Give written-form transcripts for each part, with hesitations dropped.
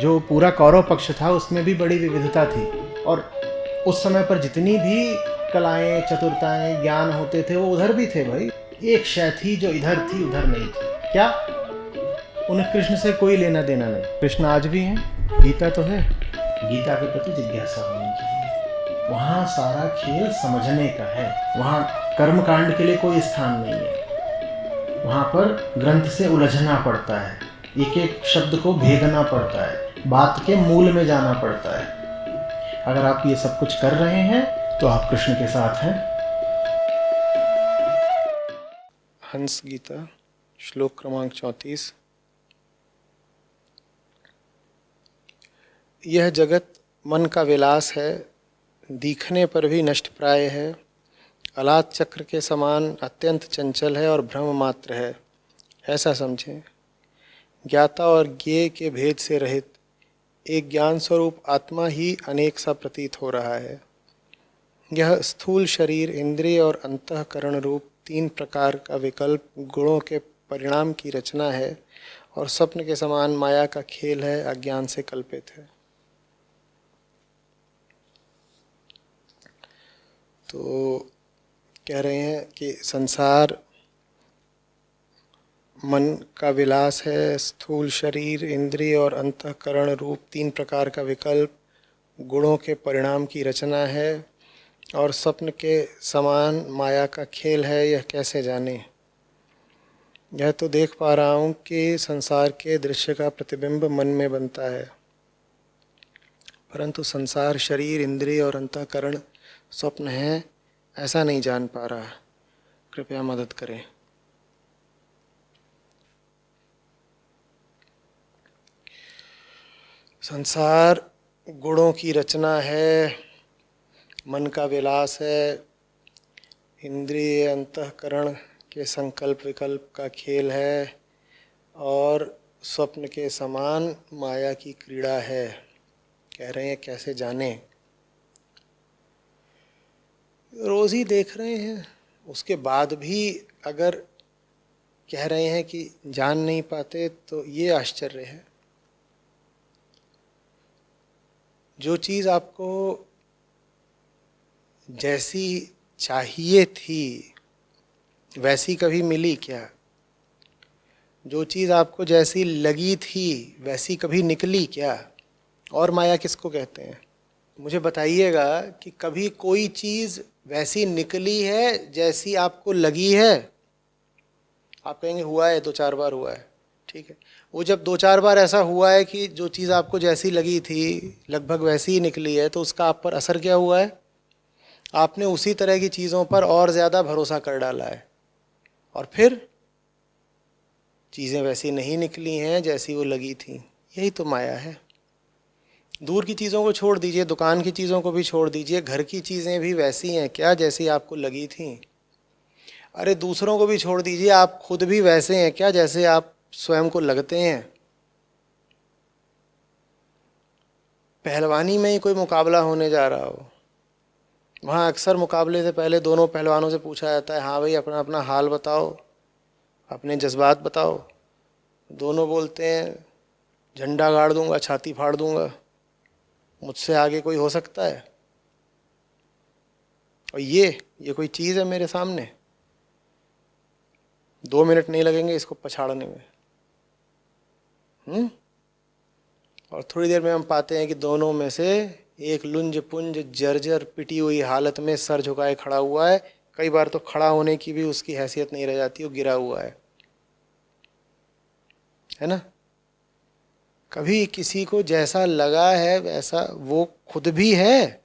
जो पूरा कौरव पक्ष था उसमें भी बड़ी विविधता थी, और उस समय पर जितनी भी कलाएं, चतुरताएं, ज्ञान होते थे वो उधर भी थे भाई। एक शय थी जो इधर थी उधर नहीं थी। क्या? उन्हें कृष्ण से कोई लेना देना नहीं। कृष्ण आज भी हैं, गीता तो है, गीता के प्रति जिज्ञासा होनी चाहिए। वहाँ सारा खेल समझने का है, वहाँ कर्मकांड के लिए कोई स्थान नहीं है। वहाँ पर ग्रंथ से उलझना पड़ता है, एक एक शब्द को भेदना पड़ता है, बात के मूल में जाना पड़ता है। अगर आप ये सब कुछ कर रहे हैं तो आप कृष्ण के साथ हैं। हंस गीता श्लोक क्रमांक 34। यह जगत मन का विलास है, दिखने पर भी नष्ट प्राय है, अलात चक्र के समान अत्यंत चंचल है और भ्रम मात्र है, ऐसा समझें। ज्ञाता और ज्ञेय के भेद से रहित एक ज्ञान स्वरूप आत्मा ही अनेक सा प्रतीत हो रहा है। यह स्थूल शरीर, इंद्रिय और अंतःकरण रूप 3 प्रकार का विकल्प गुणों के परिणाम की रचना है और स्वप्न के समान माया का खेल है, अज्ञान से कल्पित है। तो कह रहे हैं कि संसार मन का विलास है, स्थूल शरीर, इंद्रिय और अंतःकरण रूप 3 प्रकार का विकल्प गुणों के परिणाम की रचना है और स्वप्न के समान माया का खेल है, यह कैसे जाने। यह तो देख पा रहा हूँ कि संसार के दृश्य का प्रतिबिंब मन में बनता है, परंतु संसार शरीर, इंद्रिय और अंतःकरण स्वप्न है, ऐसा नहीं जान पा रहा। कृपया मदद करें। संसार गुणों की रचना है, मन का विलास है, इंद्रिय अंतःकरण के संकल्प विकल्प का खेल है और स्वप्न के समान माया की क्रीड़ा है। कह रहे हैं कैसे जाने। रोज़ ही देख रहे हैं, उसके बाद भी अगर कह रहे हैं कि जान नहीं पाते तो ये आश्चर्य है। जो चीज़ आपको जैसी चाहिए थी वैसी कभी मिली क्या? जो चीज़ आपको जैसी लगी थी वैसी कभी निकली क्या? और माया किसको कहते हैं? मुझे बताइएगा कि कभी कोई चीज़ वैसी निकली है जैसी आपको लगी है? आप कहेंगे हुआ है, 2-4 बार हुआ है, ठीक है। वो जब 2-4 बार ऐसा हुआ है कि जो चीज़ आपको जैसी लगी थी लगभग वैसी ही निकली है, तो उसका आप पर असर क्या हुआ है? आपने उसी तरह की चीज़ों पर और ज़्यादा भरोसा कर डाला है और फिर चीज़ें वैसी नहीं निकली हैं जैसी वो लगी थी। यही तो माया है। दूर की चीज़ों को छोड़ दीजिए, दुकान की चीज़ों को भी छोड़ दीजिए, घर की चीज़ें भी वैसी हैं क्या जैसी आपको लगी थी? अरे दूसरों को भी छोड़ दीजिए, आप खुद भी वैसे हैं क्या जैसे आप स्वयं को लगते हैं? पहलवानी में ही कोई मुकाबला होने जा रहा हो, वहाँ अक्सर मुकाबले से पहले दोनों पहलवानों से पूछा जाता है, हाँ भाई अपना अपना हाल बताओ, अपने जज्बात बताओ। दोनों बोलते हैं झंडा गाड़ दूंगा, छाती फाड़ दूंगा, मुझसे आगे कोई हो सकता है? और ये कोई चीज़ है मेरे सामने? 2 मिनट नहीं लगेंगे इसको पछाड़ने में। और थोड़ी देर में हम पाते हैं कि दोनों में से एक लुंज पुंज जर्जर पिटी हुई हालत में सर झुकाए खड़ा हुआ है। कई बार तो खड़ा होने की भी उसकी हैसियत नहीं रह जाती, वो गिरा हुआ है ना। कभी किसी को जैसा लगा है वैसा वो खुद भी है।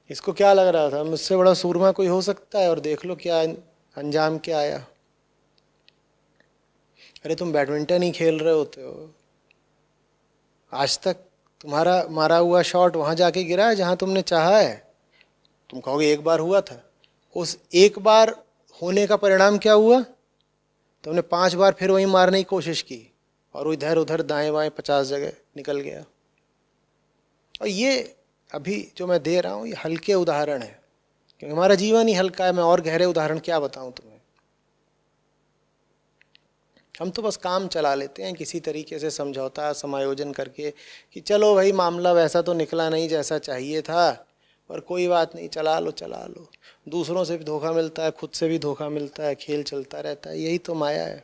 इसको क्या लग रहा था, मुझसे बड़ा सूरमा कोई हो सकता है, और देख लो क्या अंजाम क्या आया। अरे तुम बैडमिंटन ही खेल रहे होते हो, आज तक तुम्हारा मारा हुआ शॉट वहाँ जाके गिरा है जहाँ तुमने चाहा है? तुम कहोगे एक बार हुआ था। उस एक बार होने का परिणाम क्या हुआ? तुमने 5 बार फिर वहीं मारने की कोशिश की और वो इधर उधर दाएं बाएं 50 जगह निकल गया। और ये अभी जो मैं दे रहा हूँ ये हल्के उदाहरण है, क्योंकि हमारा जीवन ही हल्का है। मैं और गहरे उदाहरण क्या बताऊँ तुम्हें। हम तो बस काम चला लेते हैं किसी तरीके से समझौता समायोजन करके कि चलो भाई मामला वैसा तो निकला नहीं जैसा चाहिए था, पर कोई बात नहीं, चला लो। दूसरों से भी धोखा मिलता है, खुद से भी धोखा मिलता है, खेल चलता रहता है। यही तो माया है,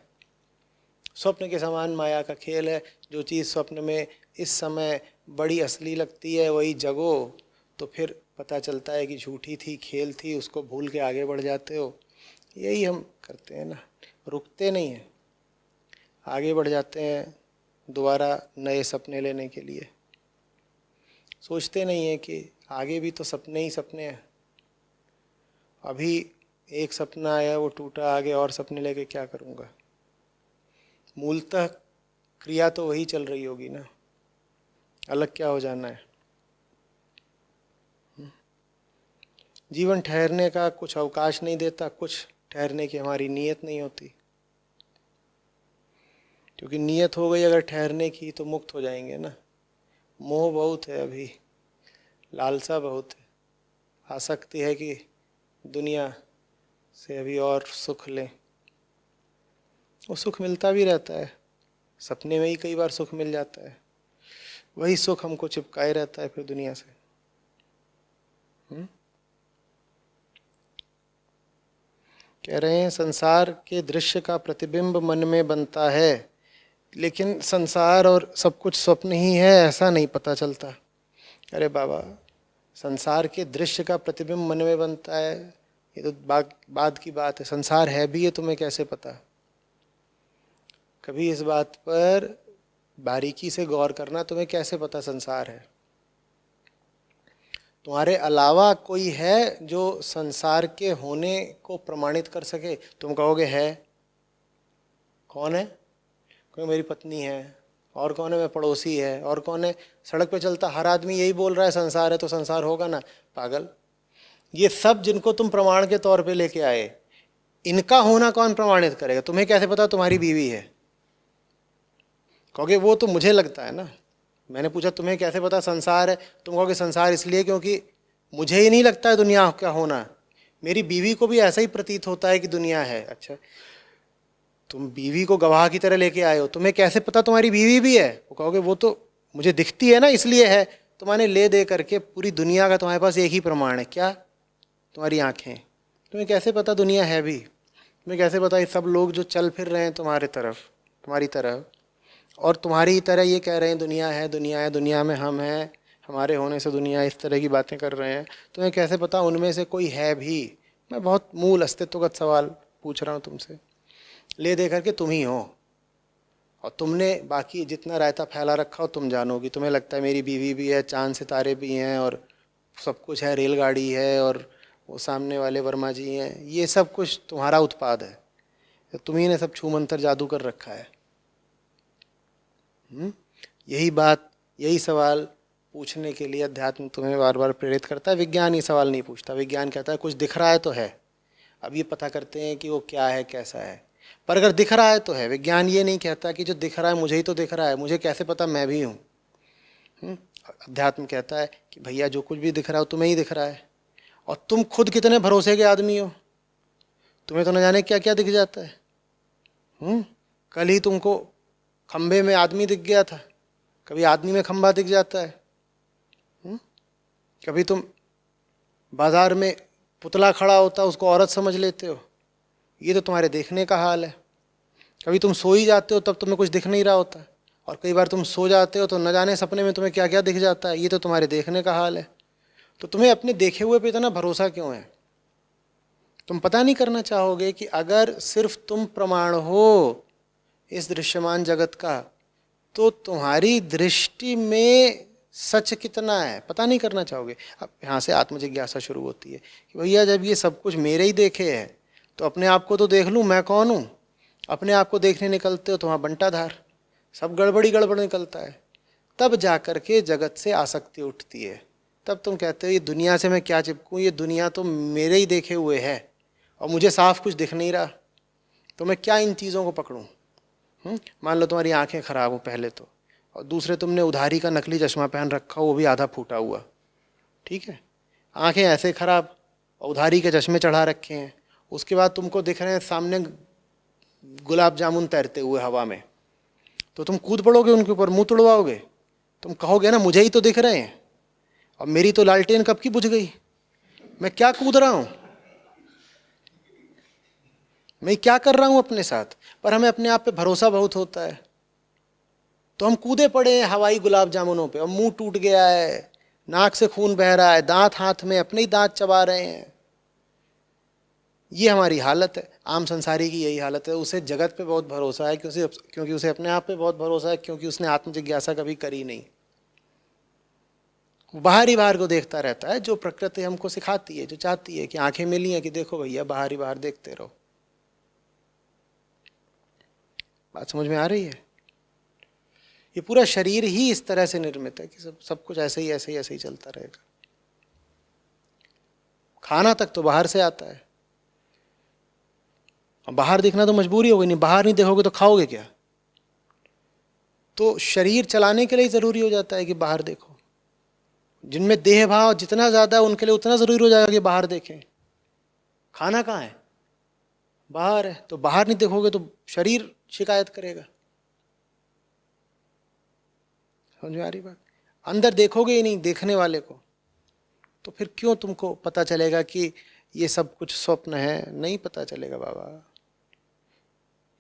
स्वप्न के समान माया का खेल है। जो चीज़ स्वप्न में इस समय बड़ी असली लगती है वही जगो तो फिर पता चलता है कि झूठी थी, खेल थी, उसको भूल के आगे बढ़ जाते हो। यही हम करते हैं ना, रुकते नहीं हैं, आगे बढ़ जाते हैं दोबारा नए सपने लेने के लिए। सोचते नहीं हैं कि आगे भी तो सपने ही सपने हैं। अभी एक सपना आया वो टूटा, आगे और सपने लेके क्या करूँगा। मूलतः क्रिया तो वही चल रही होगी ना, अलग क्या हो जाना है। जीवन ठहरने का कुछ अवकाश नहीं देता, कुछ ठहरने की हमारी नीयत नहीं होती, क्योंकि नीयत हो गई अगर ठहरने की तो मुक्त हो जाएंगे ना। मोह बहुत है अभी, लालसा बहुत है, आसक्ति है कि दुनिया से अभी और सुख लें। वो सुख मिलता भी रहता है, सपने में ही कई बार सुख मिल जाता है, वही सुख हमको चिपकाए रहता है फिर दुनिया से। कह रहे हैं संसार के दृश्य का प्रतिबिंब मन में बनता है, लेकिन संसार और सब कुछ स्वप्न ही है ऐसा नहीं पता चलता। अरे बाबा, संसार के दृश्य का प्रतिबिंब मन में बनता है ये तो बाद की बात है, संसार है भी ये तुम्हें कैसे पता। कभी इस बात पर बारीकी से गौर करना, तुम्हें कैसे पता संसार है। तुम्हारे अलावा कोई है जो संसार के होने को प्रमाणित कर सके। तुम कहोगे है, कौन है? कोई मेरी पत्नी है, और कौन है? मैं पड़ोसी है, और कौन है? सड़क पे चलता हर आदमी यही बोल रहा है संसार है तो संसार होगा ना। पागल, ये सब जिनको तुम प्रमाण के तौर पे लेके आए, इनका होना कौन प्रमाणित करेगा? तुम्हें कैसे पता तुम्हारी बीवी है? कहोगे वो तो मुझे लगता है ना। मैंने पूछा तुम्हें कैसे पता संसार है? तुम कहोगे संसार इसलिए क्योंकि मुझे ही नहीं लगता है दुनिया का होना, मेरी बीवी को भी ऐसा ही प्रतीत होता है कि दुनिया है। अच्छा, तुम बीवी को गवाह की तरह लेके आए हो, तुम्हें कैसे पता तुम्हारी बीवी भी है? वो कहोगे वो तो मुझे दिखती है ना इसलिए है। तुम्हारे ले दे करके पूरी दुनिया का तुम्हारे पास एक ही प्रमाण है, क्या? तुम्हारी आँखें। तुम्हें कैसे पता दुनिया है भी? तुम्हें कैसे पता ये सब लोग जो चल फिर रहे हैं तुम्हारे तरफ, तुम्हारी तरफ, और तुम्हारी तरह ये कह रहे हैं दुनिया है, दुनिया है, दुनिया में हम हैं, हमारे होने से दुनिया इस तरह की बातें कर रहे हैं। तुम्हें कैसे पता उनमें से कोई है भी? मैं बहुत मूल अस्तित्वगत सवाल पूछ रहा हूँ तुमसे। ले दे करके तुम ही हो, और तुमने बाकी जितना रायता फैला रखा हो तुम जानोगी। तुम्हें लगता है मेरी बीवी भी है, चांद सितारे भी हैं, और सब कुछ है, रेलगाड़ी है, और वो सामने वाले वर्मा जी हैं। ये सब कुछ तुम्हारा उत्पाद है, तुम्ही ने सब छूमंतर जादू कर रखा है। यही बात, यही सवाल पूछने के लिए अध्यात्म तुम्हें बार बार प्रेरित करता है। विज्ञान ये सवाल नहीं पूछता। विज्ञान कहता है कुछ दिख रहा है तो है, अब ये पता करते हैं कि वो क्या है, कैसा है। पर अगर दिख रहा है तो है। विज्ञान ये नहीं कहता कि जो दिख रहा है मुझे ही तो दिख रहा है, मुझे कैसे पता मैं भी हूँ। अध्यात्म कहता है कि भैया जो कुछ भी दिख रहा हो तुम्हें ही दिख रहा है, और तुम खुद कितने भरोसे के आदमी हो, तुम्हें तो न जाने क्या क्या दिख जाता है। कल ही तुमको खंबे में आदमी दिख गया था, कभी आदमी में खंबा दिख जाता है। कभी तुम बाजार में पुतला खड़ा होता है उसको औरत समझ लेते हो, ये तो तुम्हारे देखने का हाल है। कभी तुम सो ही जाते हो तब तुम्हें कुछ दिख नहीं रहा होता, और कई बार तुम सो जाते हो तो न जाने सपने में तुम्हें क्या क्या दिख जाता है, ये तो तुम्हारे देखने का हाल है। तो तुम्हें अपने देखे हुए पे इतना भरोसा क्यों है? तुम पता नहीं करना चाहोगे कि अगर सिर्फ तुम प्रमाण हो इस दृश्यमान जगत का, तो तुम्हारी दृष्टि में सच कितना है? पता नहीं करना चाहोगे। अब यहाँ से आत्मजिज्ञासा शुरू होती है कि भैया जब ये सब कुछ मेरे ही देखे है तो अपने आप को तो देख लूँ, मैं कौन हूँ। अपने आप को देखने निकलते हो तो वहाँ बंटाधार, सब गड़बड़ी गड़बड़ निकलता है। तब जा कर के जगत से आसक्ति उठती है, तब तुम कहते हो ये दुनिया से मैं क्या चिपकूँ, ये दुनिया तो मेरे ही देखे हुए है और मुझे साफ कुछ दिख नहीं रहा, तो मैं क्या इन चीज़ों को पकड़ूँ। मान लो तुम्हारी आंखें खराब हो पहले तो, और दूसरे तुमने उधारी का नकली चश्मा पहन रखा हो, वो भी आधा फूटा हुआ, ठीक है। आंखें ऐसे खराब और उधारी के चश्मे चढ़ा रखे हैं, उसके बाद तुमको दिख रहे हैं सामने गुलाब जामुन तैरते हुए हवा में, तो तुम कूद पड़ोगे उनके ऊपर, मुंह तुड़वाओगे? तुम कहोगे ना मुझे ही तो दिख रहे हैं और मेरी तो लालटेन कब की बुझ गई, मैं क्या कूद रहा हूं, मैं क्या कर रहा हूं अपने साथ। पर हमें अपने आप पे भरोसा बहुत होता है, तो हम कूदे पड़े हैं हवाई गुलाब जामुनों पे और मुंह टूट गया है, नाक से खून बह रहा है, दांत हाथ में, अपने ही दांत चबा रहे हैं। ये हमारी हालत है, आम संसारी की यही हालत है। उसे जगत पे बहुत भरोसा है, क्योंकि उसे अपने आप पे बहुत भरोसा है, क्योंकि उसने आत्म जिज्ञासा कभी करी नहीं। बाहर ही बाहर को देखता रहता है, जो प्रकृति हमको सिखाती है, जो चाहती है कि आंखें मिली हैं कि देखो भैया बाहर ही बाहर देखते रहो। बात समझ में आ रही है? ये पूरा शरीर ही इस तरह से निर्मित है कि सब कुछ ऐसे ही चलता रहेगा। खाना तक तो बाहर से आता है, और बाहर देखना तो मजबूरी हो गई, नहीं बाहर नहीं देखोगे तो खाओगे क्या? तो शरीर चलाने के लिए जरूरी हो जाता है कि बाहर देखो। जिनमें देह भाव जितना ज्यादा उनके लिए उतना जरूरी हो जाएगा कि बाहर देखें। खाना कहाँ है? बाहर है, तो बाहर नहीं देखोगे तो शरीर शिकायत करेगा। समझ में आ रही बात? अंदर देखोगे ही नहीं देखने वाले को, तो फिर क्यों तुमको पता चलेगा कि ये सब कुछ स्वप्न है? नहीं पता चलेगा बाबा,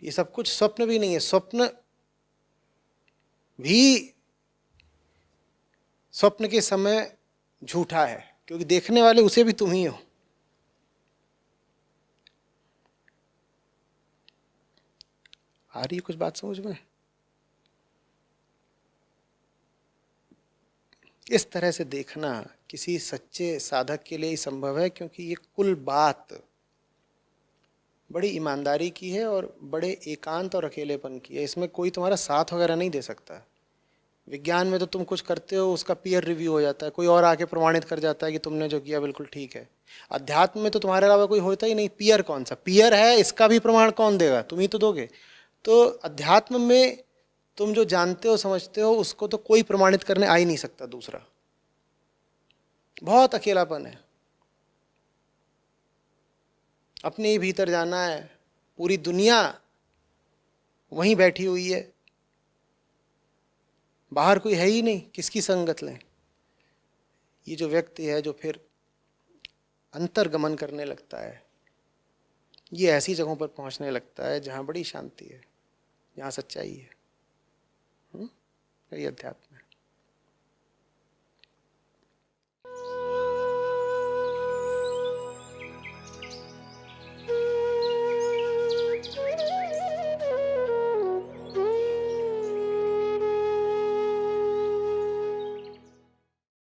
ये सब कुछ स्वप्न भी नहीं है। स्वप्न भी स्वप्न के समय झूठा है, क्योंकि देखने वाले उसे भी तुम ही हो। आ रही है कुछ बात समझ में? इस तरह से देखना किसी सच्चे साधक के लिए ही संभव है, क्योंकि ये कुल बात बड़ी ईमानदारी की है और बड़े एकांत और अकेलेपन की है। इसमें कोई तुम्हारा साथ वगैरह नहीं दे सकता। विज्ञान में तो तुम कुछ करते हो, उसका पीयर रिव्यू हो जाता है, कोई और आके प्रमाणित कर जाता है कि तुमने जो किया बिल्कुल ठीक है। अध्यात्म में तो तुम्हारे अलावा कोई होता ही नहीं। पीयर कौन सा पीयर है, इसका भी प्रमाण कौन देगा? तुम ही तो दोगे। तो अध्यात्म में तुम जो जानते हो समझते हो उसको तो कोई प्रमाणित करने आ ही नहीं सकता दूसरा। बहुत अकेलापन है, अपने ही भीतर जाना है। पूरी दुनिया वहीं बैठी हुई है, बाहर कोई है ही नहीं, किसकी संगत लें? ये जो व्यक्ति है जो फिर अंतर्गमन करने लगता है, ये ऐसी जगहों पर पहुंचने लगता है जहां बड़ी शांति है, जहां सच्चाई है। ये अध्यात्म।